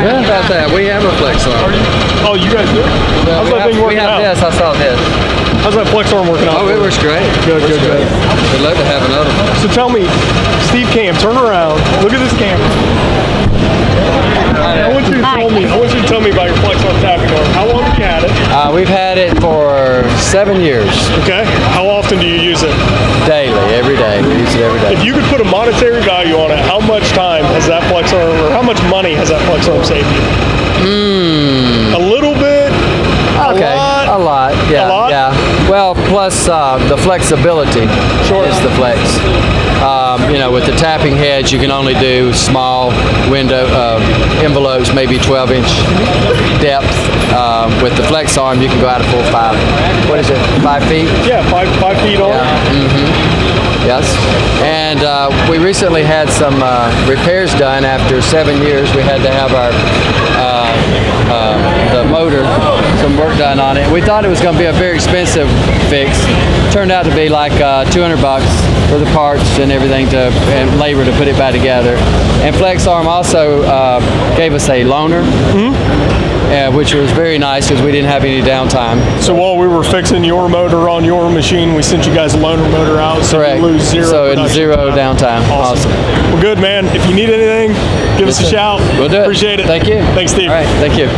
How about that? We have a FlexArm. Oh, you guys do? How's that thing working out? Yes, I saw this. How's that FlexArm working out? Oh, it works great. Good. We'd love to have another one. So tell me, Steve Cam, turn around. Look at this camera. I want you to tell me about your FlexArm tapping arm. How long have you had it? We've had it for 7 years. Okay. How often do you use it? Daily, every day. We use it every day. If you could put a monetary value on it, how much time has that FlexArm, or how much money has that FlexArm saved you? A little bit? A lot. Yeah. A lot? Yeah. Well, plus the flexibility is the flex. With the tapping heads, you can only do small window envelopes, maybe 12-inch depth. With the FlexArm, you can go out a full 5. What is it? 5 feet? Yeah, 5 feet on. Yeah. Yes. And we recently had some repairs done. After 7 years, we had to have our the motor, some work done on it. We thought it was going to be a very expensive fix. Turned out to be like $200 for the parts and everything and labor to put it back together. And FlexArm also gave us a loaner, which was very nice because we didn't have any downtime. So while we were fixing your motor on your machine, we sent you guys a loaner motor out, so Correct. you lose zero downtime. Awesome. Well, good, man. If you need anything, give us a shout. We'll do it. Appreciate it. Thank you. Thanks, Steve. All right. Thank you.